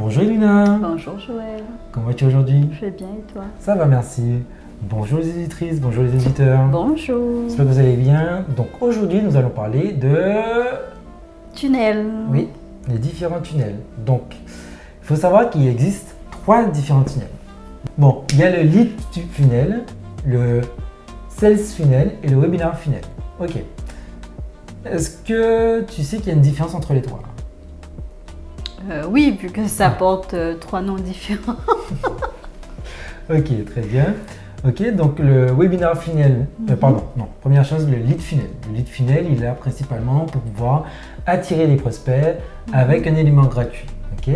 Bonjour Luna. Bonjour Joël. Comment vas-tu aujourd'hui? Je vais bien et toi? Ça va, merci. Bonjour les éditrices, bonjour les éditeurs. Bonjour. J'espère que vous allez bien. Donc aujourd'hui, nous allons parler de... Tunnel. Oui, les différents tunnels. Donc, il faut savoir qu'il existe 3 différents tunnels. Bon, il y a le lead funnel, le sales funnel et le webinar funnel. Ok. Est-ce que tu sais qu'il y a une différence entre les 3? Oui, vu que ça porte 3 noms différents. Ok, très bien. Ok, donc le webinar funnel, pardon, non, première chose, le lead funnel. Le lead funnel, il est là principalement pour pouvoir attirer les prospects avec un élément gratuit. Ok,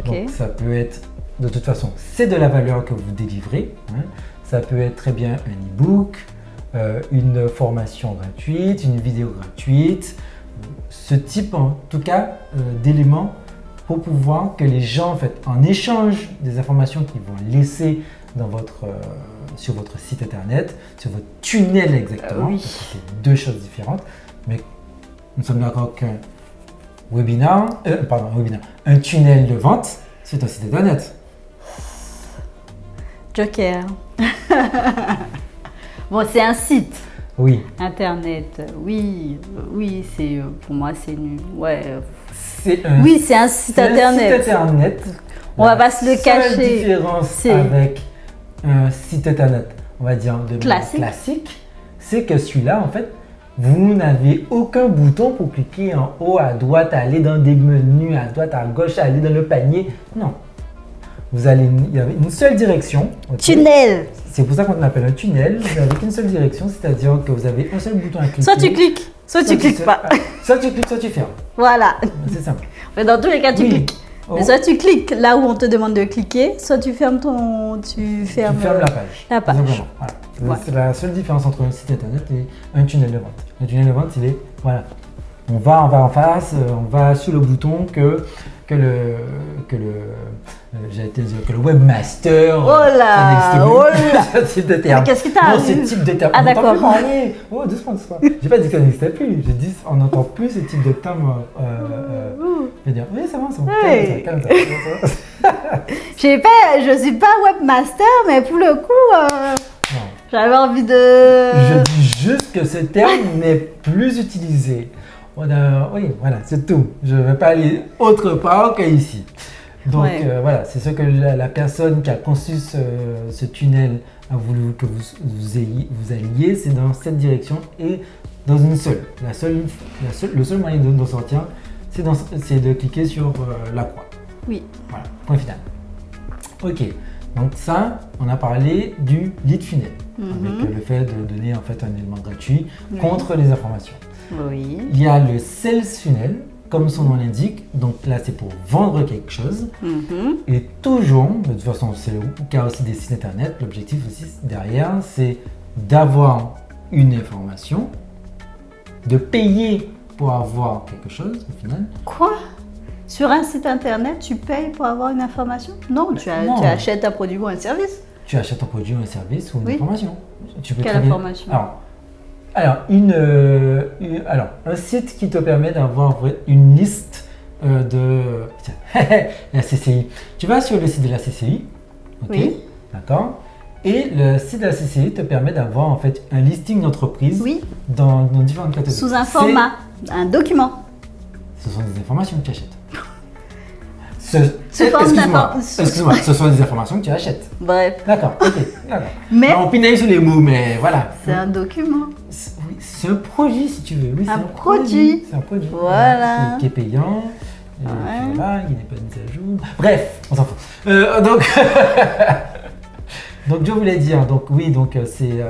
donc ça peut être, de toute façon, c'est de la valeur que vous délivrez. Hein. Ça peut être très bien un e-book, une formation gratuite, une vidéo gratuite, ce type en tout cas d'éléments pour pouvoir que les gens, en fait, en échange des informations qu'ils vont laisser dans sur votre site internet, sur votre tunnel exactement, parce que c'est 2 choses différentes, mais nous sommes d'accord qu'un webinar, un tunnel de vente, c'est un site internet. Joker. Bon, c'est un site. Oui. Internet, oui, c'est pour moi c'est nul. Ouais. Oui, c'est un site internet. Site internet. On va pas se le cacher. La seule différence avec un site internet, on va dire de classique, c'est que celui-là, en fait, vous n'avez aucun bouton pour cliquer en haut, à droite, aller dans des menus, à droite, à gauche, aller dans le panier. Non. Il y a une seule direction. Okay. Tunnel. C'est pour ça qu'on appelle un tunnel. Vous n'avez qu'une seule direction, c'est-à-dire que vous avez un seul bouton à cliquer. Soit tu cliques, soit tu cliques pas. Soit tu cliques, soit tu fermes. Voilà. C'est simple. Mais dans tous les cas, tu cliques. Mais soit tu cliques là où on te demande de cliquer, soit tu fermes la page. Voilà. C'est la seule différence entre un site internet et un tunnel de vente. Le tunnel de vente, il est, voilà, on va en face, on va sur le bouton que le webmaster. Oh là. Ce type de terme. Qu'est-ce que t'as ce type de terme. Ah d'accord. Oh, doucement. J'ai pas dit que ça n'existait plus. J'ai dit on n'entend plus ce type de terme. Je vais dire oui, c'est bon. Calme ça. Je suis pas webmaster, mais pour le coup, j'avais envie de. Je dis juste que ce terme n'est plus utilisé. Oui, voilà, c'est tout. Je ne vais pas aller autre part qu'ici. Donc voilà, c'est ce que la personne qui a conçu ce tunnel a voulu que vous alliez, c'est dans cette direction et dans une seule. Le seul moyen d'en sortir, c'est de cliquer sur la croix. Oui. Voilà, point final. Ok, donc ça, on a parlé du lead funnel, avec le fait de donner en fait un élément gratuit contre les informations. Oui. Il y a le sales funnel, comme son nom l'indique, donc là c'est pour vendre quelque chose. Et toujours, de toute façon c'est le cas aussi des sites internet, l'objectif aussi derrière c'est d'avoir une information, de payer pour avoir quelque chose au final. Quoi? Sur un site internet, tu payes pour avoir une information? Non, tu achètes un produit ou un service. Tu achètes un produit ou un service ou une information. Quelle information? Alors, un site qui te permet d'avoir une liste de la CCI. Tu vas sur le site de la CCI, oui. D'accord. Et le site de la CCI te permet d'avoir en fait un listing d'entreprises dans différentes catégories. Sous un format, un document. Ce sont des informations que tu achètes. Excuse-moi, ce sont des informations que tu achètes. Bref. D'accord, ok. Mais on pinaille sur les mots, mais voilà. C'est un document. C'est un produit si tu veux. Oui, un produit. C'est un produit. Voilà. Qui est payant. Voilà, il n'est pas mis à jour. Bref, on s'en fout. Donc je voulais dire, c'est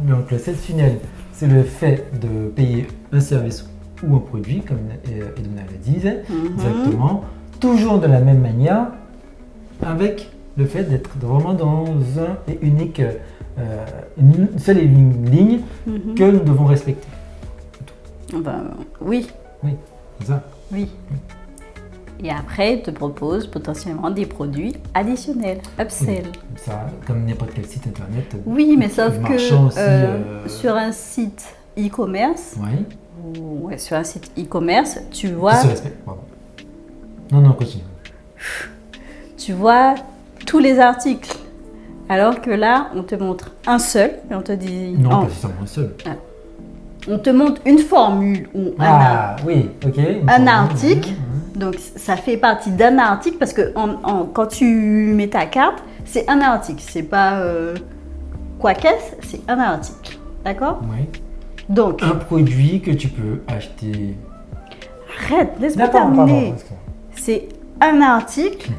le sales funnel, c'est le fait de payer un service ou un produit, comme Edona le disait, exactement. Toujours de la même manière, avec le fait d'être vraiment dans un et unique, une seule et unique ligne que nous devons respecter. Oui. Oui, c'est ça. Oui. Et après, il te propose potentiellement des produits additionnels, upsell. Oui, ça, comme n'importe quel site internet. Oui, mais sauf que sur un site e-commerce, sur un site e-commerce, tu vois. Non, continue. tu vois tous les articles. Alors que là, on te montre un seul et on te dit... Non, pas seulement un seul. On te montre une formule ou oui, ok. un article. Donc, ça fait partie d'un article parce que quand tu mets ta carte, c'est un article. C'est pas quoi qu'est-ce, c'est un article. D'accord? Oui. Donc... Un produit que tu peux acheter... Arrête, laisse-moi terminer. C'est un article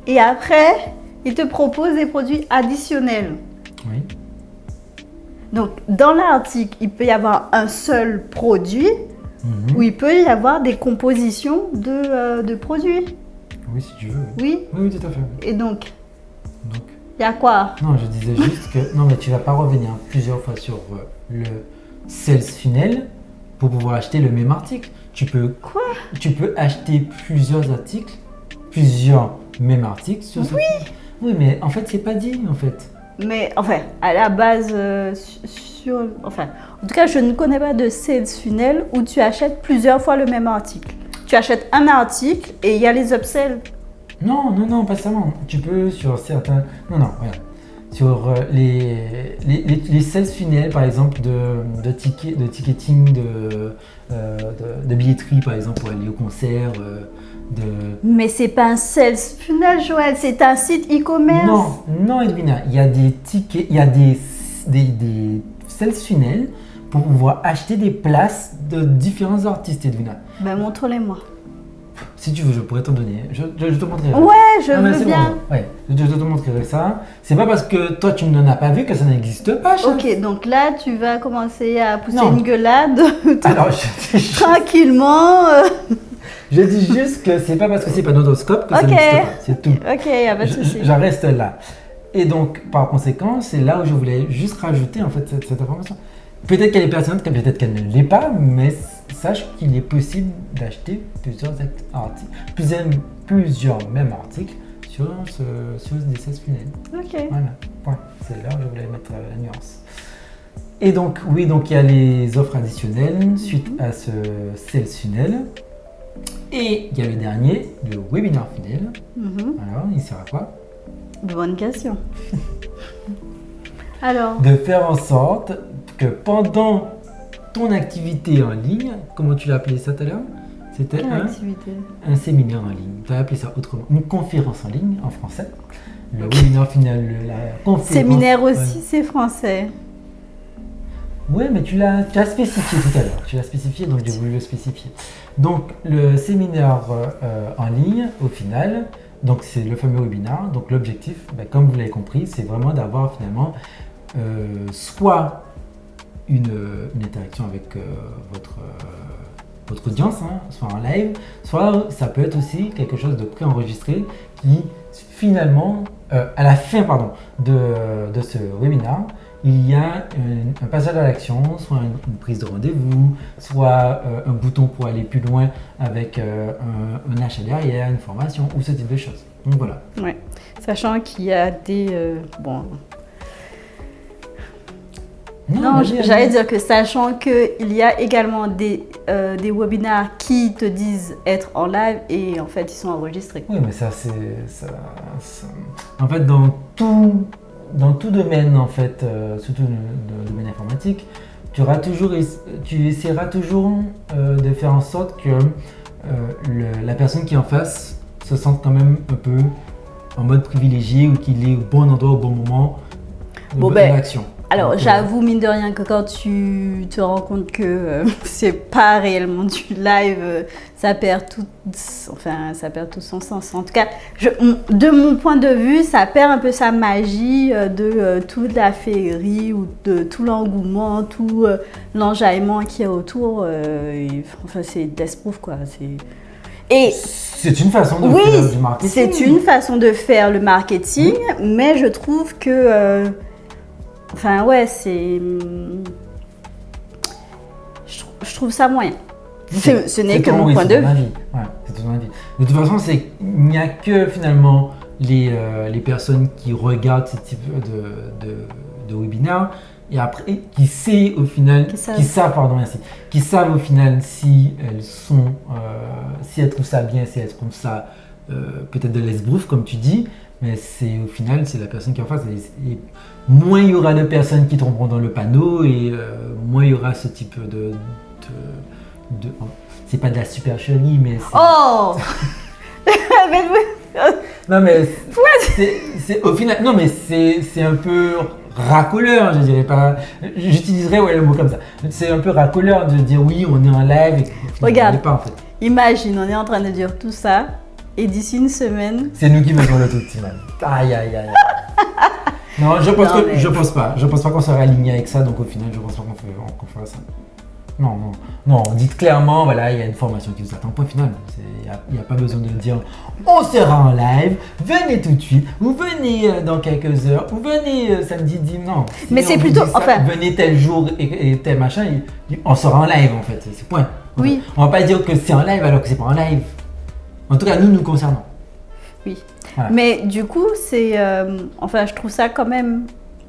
et après, il te propose des produits additionnels. Oui. Donc, dans l'article, il peut y avoir un seul produit ou il peut y avoir des compositions de produits. Oui, si tu veux. Oui. Oui, tout à fait. Et donc, il y a quoi? Non, je disais juste que... Non, mais tu vas pas revenir plusieurs fois sur le sales funnel pour pouvoir acheter le même article. Tu peux acheter plusieurs articles, plusieurs mêmes articles sur ce site. Oui, mais en fait, c'est pas dit, en fait. Mais, enfin, à la base, en tout cas, je ne connais pas de sales funnel où tu achètes plusieurs fois le même article. Tu achètes un article et il y a les upsells. Non, pas seulement. Tu peux sur certains... Non, voilà. Sur les sales funnels, par exemple, de ticketing, de billetterie, par exemple, pour aller au concert, Mais c'est pas un sales funnel, Joël, c'est un site e-commerce. Non, Edwina, il y a des tickets, il y a des sales funnels pour pouvoir acheter des places de différents artistes, Edwina. Ben, montre-les-moi. Si tu veux, je pourrais t'en donner. Je te montrerai. Ouais, je veux bien. Bon. Ouais, je te montrerai ça. C'est pas parce que toi tu n'en as pas vu que ça n'existe pas. Ok, donc là tu vas commencer à pousser une gueulade. Alors, tranquillement. Je dis juste que c'est pas parce que c'est pas notre scope que ça n'existe pas. C'est tout. Ok, y a pas de souci. J'en reste là. Et donc, par conséquent, c'est là où je voulais juste rajouter en fait cette information. Peut-être qu'elle est pertinente, peut-être qu'elle ne l'est pas, mais sache qu'il est possible d'acheter plusieurs mêmes articles sur des sales funnels. Ok. Voilà, point. C'est là où je voulais mettre la nuance. Et donc, oui, donc il y a les offres additionnelles suite à ce sales funnel. Et il y a le dernier, le webinar funnel. Alors, il sert à quoi? Bonne question. Alors, de faire en sorte que pendant ton activité en ligne, comment tu l'as appelé ça tout à l'heure? C'était un séminaire en ligne. Tu as appelé ça autrement. Une conférence en ligne en français. Le webinaire final, la conférence. Séminaire aussi, c'est français. Oui, mais tu l'as spécifié tout à l'heure. Tu l'as spécifié, donc j'ai voulu le spécifier. Donc, le séminaire en ligne, au final, donc c'est le fameux webinaire. Donc, l'objectif, comme vous l'avez compris, c'est vraiment d'avoir finalement soit une interaction avec votre audience, soit en live, soit ça peut être aussi quelque chose de préenregistré qui finalement, à la fin de ce webinaire, il y a un passage à l'action, soit une prise de rendez-vous, soit un bouton pour aller plus loin avec un achat derrière, une formation ou ce type de choses. Donc voilà. Ouais. Sachant qu'il y a des... Non, j'allais dire que sachant qu'il y a également des webinaires qui te disent être en live et en fait ils sont enregistrés. Oui, mais ça c'est... En fait, dans tout domaine, en fait, surtout dans le domaine informatique, tu essaieras toujours de faire en sorte que la personne qui est en face se sente quand même un peu en mode privilégié ou qu'il est au bon endroit au bon moment de l'action. Alors, j'avoue, mine de rien, que quand tu te rends compte que c'est pas réellement du live, ça perd tout son sens. En tout cas, de mon point de vue, ça perd un peu sa magie de toute la féerie ou de tout l'engouement, tout l'enjaillement qu'il y a autour. C'est death-proof, quoi. C'est une façon de faire du marketing. C'est une façon de faire le marketing, mais je trouve que... Je trouve ça moyen. Ce n'est que mon point de vue. Ouais, c'est ton avis. De toute façon, il n'y a que finalement les personnes qui regardent ce type de webinaire et après qui savent au final si elles trouvent ça bien, si elles trouvent ça peut-être de l'esbrouf, comme tu dis, mais au final, c'est la personne qui est en face. Et moins il y aura de personnes qui tomberont dans le panneau, et moins il y aura ce type c'est pas de la supercherie, mais c'est... Oh. Non, mais c'est au final, non, mais c'est un peu racoleur, je dirais pas. J'utiliserais le mot comme ça. C'est un peu racoleur de dire oui, on est en live. Et Regarde, on n'est pas, en fait. Imagine, on est en train de dire tout ça, et d'ici une semaine. C'est nous qui mettons le truc, Timane. Aïe, aïe, aïe. Non, je pense pas. Je pense pas qu'on serait aligné avec ça, donc au final, je pense pas qu'on fera ça. Non, on dit clairement, voilà, il y a une formation qui vous attend, point final. Il n'y a pas besoin de dire on sera en live, venez tout de suite, ou venez dans quelques heures, ou venez samedi, dimanche. Si mais c'est plutôt, venez tel jour et tel machin, on sera en live en fait, c'est point. Oui. On va pas dire que c'est en live alors que c'est pas en live. En tout cas, nous concernant. Oui. Voilà. Mais du coup, c'est, je trouve ça quand même,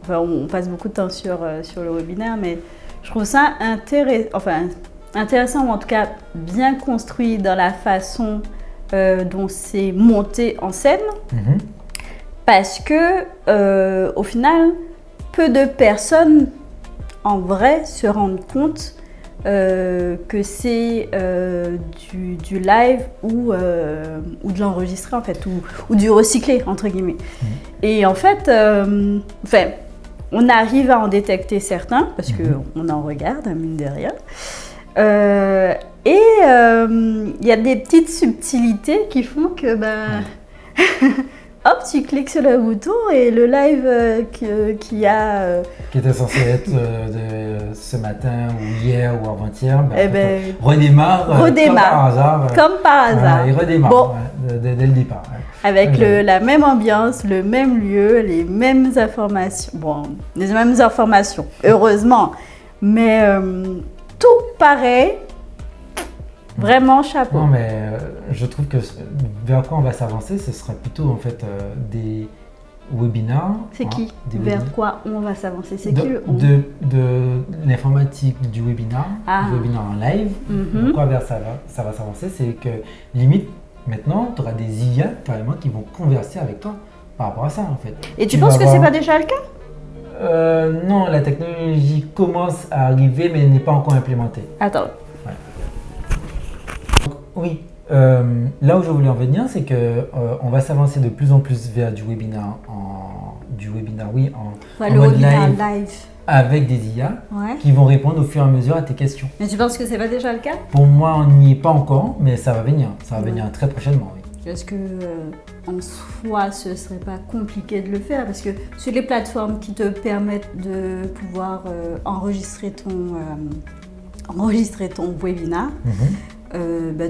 on passe beaucoup de temps sur le webinaire, mais je trouve ça intéressant, ou en tout cas bien construit dans la façon dont c'est monté en scène, parce que au final, peu de personnes en vrai se rendent compte que c'est du live ou de l'enregistré en fait, ou du recyclé entre guillemets. Et en fait, on arrive à en détecter certains, parce qu'on en regarde, mine de rien. Il y a des petites subtilités qui font que, hop, tu cliques sur le bouton et le live qui était censé être ce matin ou hier ou avant-hier, redémarre comme par hasard. Il redémarre dès le départ. Avec la même ambiance, le même lieu, les mêmes informations. Bon, les mêmes informations, heureusement. Mais tout pareil. Vraiment chapeau. Non, mais je trouve que vers quoi on va s'avancer, ce sera plutôt en fait des webinars. C'est qui vers quoi on va s'avancer? C'est qui le de l'informatique du webinar, du webinar en live. Pourquoi vers ça va s'avancer, c'est que limite, maintenant, tu auras des IA carrément qui vont converser avec toi par rapport à ça en fait. Et tu penses que c'est pas déjà le cas? Non, la technologie commence à arriver mais n'est pas encore implémentée. Attends. Ouais. Donc, oui, là où je voulais en venir, c'est que on va s'avancer de plus en plus vers du webinar en mode live. Avec des IA qui vont répondre au fur et à mesure à tes questions. Mais tu penses que c'est pas déjà le cas? Pour moi, on n'y est pas encore, mais ça va venir. Ça va venir très prochainement, oui. Est-ce que en soi, ce serait pas compliqué de le faire? Parce que sur les plateformes qui te permettent de pouvoir enregistrer ton webinar,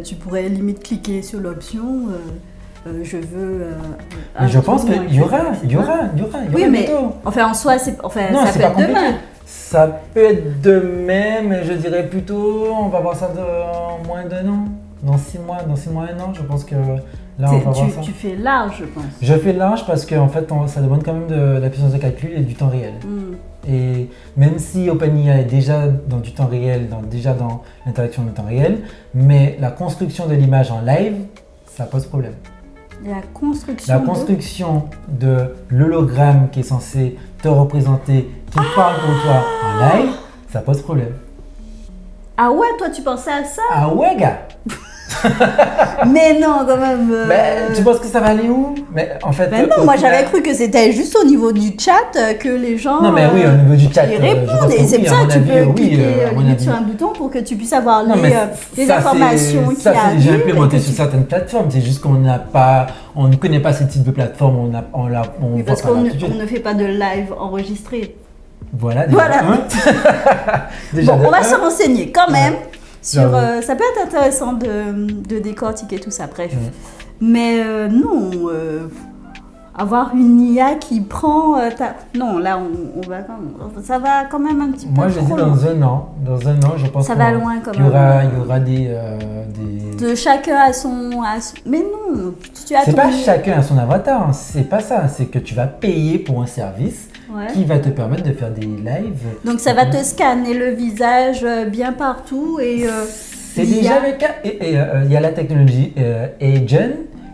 tu pourrais limite cliquer sur l'option je veux. Mais je pense qu'il y aura. Oui, mais enfin en soi, ça peut être demain. Ça peut être demain, mais je dirais plutôt, on va voir ça dans moins d'un an. Dans 6 mois, 1 an, je pense que là, on va voir ça. Tu fais large, je pense. Je fais large parce que en fait, ça demande quand même de la puissance de calcul et du temps réel. Et même si OpenIA est déjà dans du temps réel, déjà dans l'interaction du temps réel, mais la construction de l'image en live, ça pose problème. La construction de l'hologramme qui est censé te représenter, qui parle pour toi en live, ça pose problème. Ah ouais, toi tu pensais à ça? Ah ouais, gars. Mais non, quand même. Tu penses que ça va aller où? Mais en fait. Non, moi j'avais cru que c'était juste au niveau du chat que les gens. Non, mais oui, au niveau du chat. Ils répondent et c'est pour ça que tu peux cliquer sur un bouton pour que tu puisses avoir les informations qui arrivent. Ça, c'est déjà implémenté sur certaines plateformes. C'est juste qu'on ne connaît pas ce type de plateforme. Oui, parce qu'on ne fait pas de live enregistré. Voilà. Bon, on va se renseigner quand même. Ça peut être intéressant de décortiquer tout ça, bref. Mais non, avoir une IA qui prend Non, là, ça va quand même un petit peu. Moi, je dis dans un an. Dans un an, je pense ça va loin quand même. Il y aura des... De chacun à son... Mais non, c'est pas chacun à son avatar, c'est pas ça. C'est que tu vas payer pour un service qui va te permettre de faire des lives. Donc ça va te scanner le visage bien partout et... c'est déjà le cas. Et il y a la technologie Agent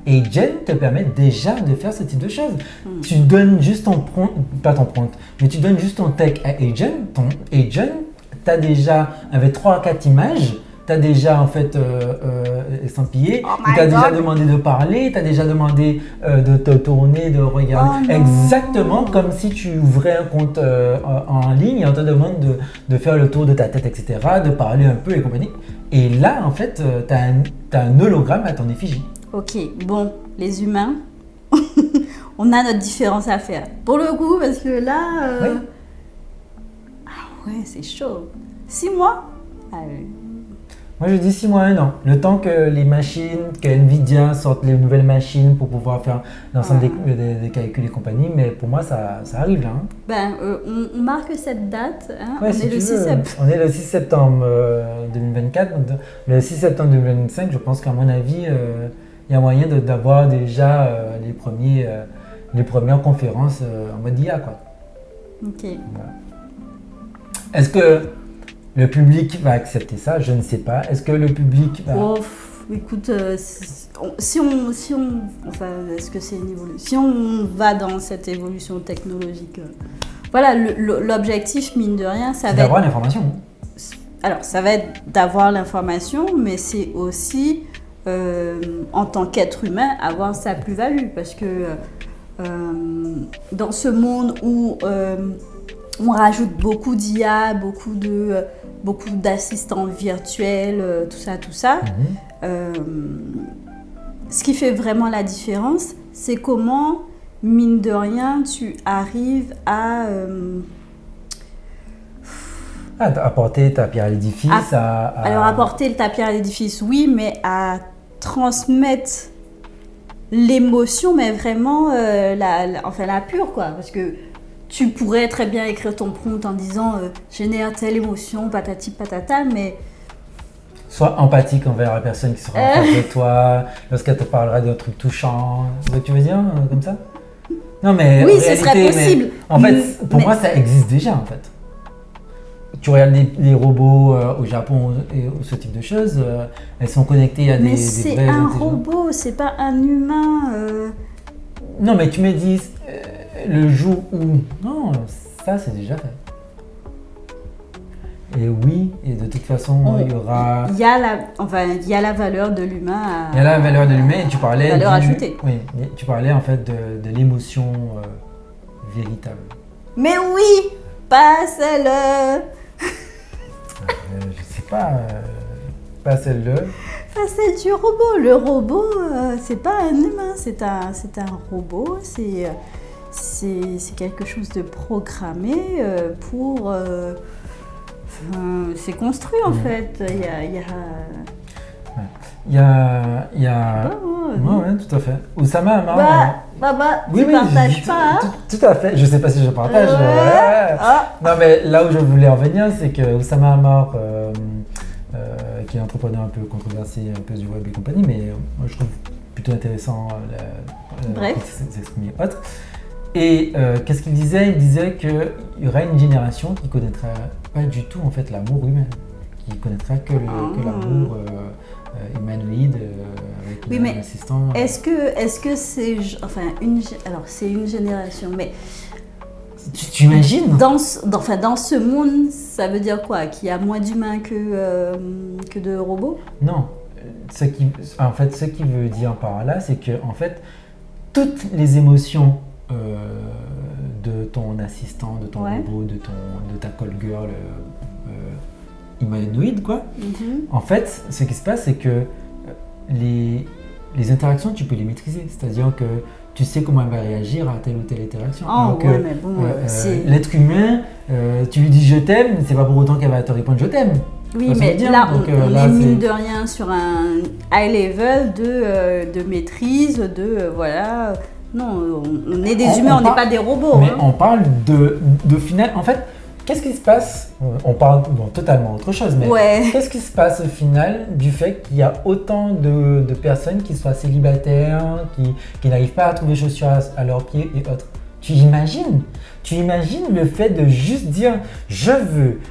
Agent te permet déjà de faire ce type de choses. Tu donnes juste ton prompt, pas ton prompt, mais tu donnes juste ton texte à Agent. Ton Agent, tu as déjà, avec 3 à 4 images, tu as déjà en fait estampillé, tu as déjà demandé de parler, tu as déjà demandé de te tourner, de regarder. Exactement comme si tu ouvrais un compte en ligne et on te demande de faire le tour de ta tête, etc., de parler un peu et compagnie. Et là, en fait, tu as un hologramme à ton effigie. Ok, bon, les humains, on a notre différence à faire. Pour le coup, parce que là... Oui. Ah ouais, c'est chaud. 6 mois? Ah oui. Moi, je dis 6 mois, 1 an. Le temps que les machines, que Nvidia sorte les nouvelles machines pour pouvoir faire l'ensemble des calculs et compagnie. Mais pour moi, ça arrive là. Hein. On marque cette date. Hein. Ouais, on est le 6 septembre. On est le 6 septembre 2024. Donc, le 6 septembre 2025, je pense qu'à mon avis, il y a moyen d'avoir déjà les premières conférences en mode IA, quoi. Ok. Voilà. Est-ce que le public va accepter ça? Je ne sais pas. Est-ce que le public va... Écoute, enfin, est-ce que c'est une évolution? Si on va dans cette évolution technologique, voilà, l'objectif, mine de rien, ça va être... d'avoir l'information. Alors, ça va être d'avoir l'information, mais c'est aussi, en tant qu'être humain, avoir sa plus-value. Parce que dans ce monde où on rajoute beaucoup d'IA, beaucoup d'assistants virtuels, tout ça. Ce qui fait vraiment la différence, c'est comment, mine de rien, tu arrives à... apporter ta pierre à l'édifice. Alors, apporter ta pierre à l'édifice, oui, mais à transmettre l'émotion, mais vraiment la pure, quoi. Parce que tu pourrais très bien écrire ton prompt en disant génère telle émotion, patati patata, mais... Sois empathique envers la personne qui sera en face de toi, lorsqu'elle te parlera d'un truc touchant. C'est ce que tu veux dire, comme ça? Non, mais oui, en réalité, ce serait possible. En fait, pour moi, ça existe déjà, en fait. Tu regardes les robots au Japon et ce type de choses, elles sont connectées à des Mais c'est un robot, c'est pas un humain. Non, mais tu me dis le jour où... Non, ça c'est déjà fait. Et oui, et de toute façon, il y aura... Il y a la valeur de l'humain. Il y a la valeur de l'humain et tu parlais... Valeur ajoutée. Oui, tu parlais en fait de l'émotion véritable. Mais oui, pas celle... je sais pas celle-là. Pas celle du robot. Le robot, c'est pas un humain, c'est un robot. C'est quelque chose de programmé pour... c'est construit en fait. Il y a... Ouais, tout à fait. Oussama Hamar... tu partages pas, hein? Tout à fait. Je sais pas si je partage. Non, mais là où je voulais en venir, c'est que Oussama Hamar, qui est un entrepreneur un peu controversé, un peu du web et compagnie, mais moi je trouve plutôt intéressant s'exprimer autre. Et qu'est-ce qu'il disait? Il disait qu'il y aura une génération qui ne connaîtra pas du tout en fait l'amour humain, qui connaîtra que l'amour humanoïde avec l'assistant. Est-ce que c'est c'est une génération, mais tu imagines dans ce monde, ça veut dire quoi? Qu'il y a moins d'humains que de robots? Non. Ce qui veut dire par là, c'est que en fait toutes les émotions de ton assistant, de ton robot, de ta call girl humanoïde, quoi. En fait, ce qui se passe, c'est que les interactions, tu peux les maîtriser. C'est-à-dire que tu sais comment elle va réagir à telle ou telle interaction. L'être humain, tu lui dis je t'aime, c'est pas pour autant qu'elle va te répondre je t'aime. Oui, mais là, on est mine de rien sur un high level de maîtrise, voilà. Non, on est des humains, on n'est pas des robots. Mais on parle de final. En fait, qu'est-ce qui se passe? On parle totalement autre chose, mais qu'est-ce qui se passe au final du fait qu'il y a autant de personnes qui soient célibataires, qui n'arrivent pas à trouver chaussures à leurs pieds et autres? Tu imagines le fait de juste dire je veux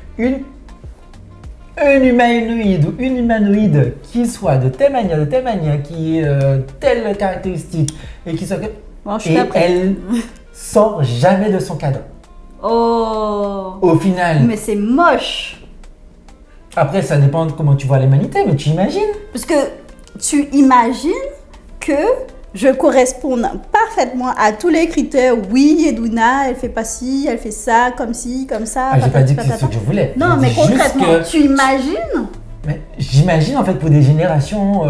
un humanoïde ou une humanoïde qui soit de telle manière, qui ait telle caractéristique et qui soit... Bon, je suis et pas prête. elle sort jamais de son cadre. Oh. Au final, Mais c'est moche. après ça dépend de comment tu vois l'humanité, mais tu imagines? Parce que tu imagines que je corresponde parfaitement à tous les critères. Oui, Edwina, elle fait pas ci, elle fait ça, comme ci, comme ça. Ah, j'ai pas patati dit que c'est patata. ce que je voulais. Non, J'ai mais dit juste concrètement, que- tu imagines? Mais j'imagine en fait pour des générations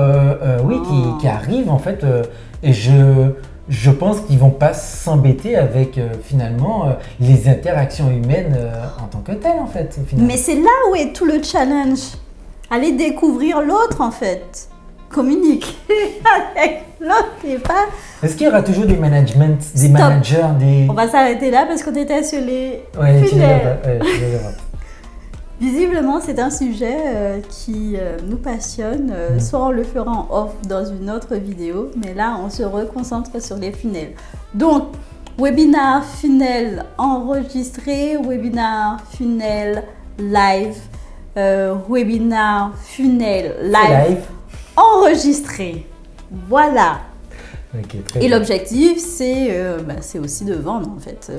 oui, Oh. qui arrivent en fait et je pense qu'ils vont pas s'embêter avec finalement les interactions humaines en tant que telles en fait au final. Mais c'est là où est tout le challenge. Aller découvrir l'autre en fait. Communiquer avec l'autre et pas... Est-ce qu'il y aura toujours des managements, des Stop. managers, des... On va s'arrêter là parce qu'on était sur les Ouais, tu finales. verras, ouais, tu verras. Visiblement, c'est un sujet qui nous passionne. Soit on le fera en off dans une autre vidéo, mais là, on se reconcentre sur les funnels. Donc, webinar funnel enregistré, webinar funnel live, webinar funnel live enregistré. Voilà. Ok, très Et bien. l'objectif, c'est aussi de vendre en fait.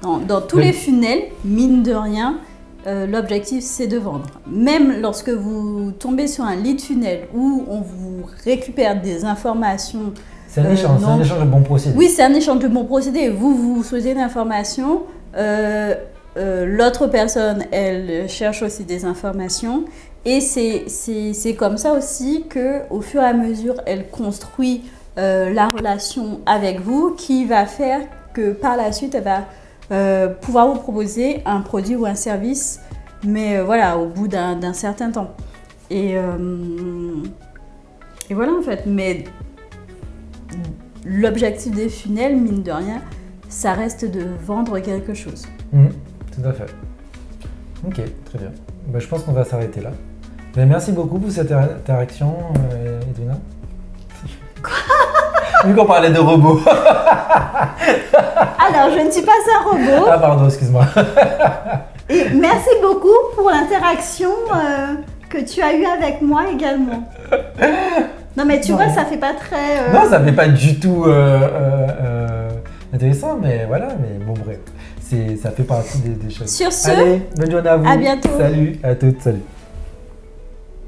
Dans tous les funnels, mine de rien, l'objectif c'est de vendre. Même lorsque vous tombez sur un lead funnel où on vous récupère des informations. C'est un échange, c'est non. un échange de bons procédés. Oui, c'est un échange de bons procédés. Vous souhaitez une information, l'autre personne, elle cherche aussi des informations. Et c'est comme ça aussi qu'au fur et à mesure, elle construit la relation avec vous qui va faire que par la suite, elle va pouvoir vous proposer un produit ou un service, mais voilà, au bout d'un certain temps. Et voilà en fait. Mais l'objectif des funnels, mine de rien, ça reste de vendre quelque chose. Tout à fait. Ok, très bien. Bah, je pense qu'on va s'arrêter là. Mais merci beaucoup pour cette interaction, Edwina. Vu qu'on parlait de robots. Alors, je ne suis pas un robot. Ah pardon, excuse-moi. Et merci beaucoup pour l'interaction que tu as eue avec moi également. Non, mais tu Non. vois, ça fait pas très... Non, ça ne fait pas du tout intéressant, mais voilà, mais bon bref. Ça fait partie des choses. Sur ce, allez, bonne journée à vous. à bientôt. Salut à toutes, salut.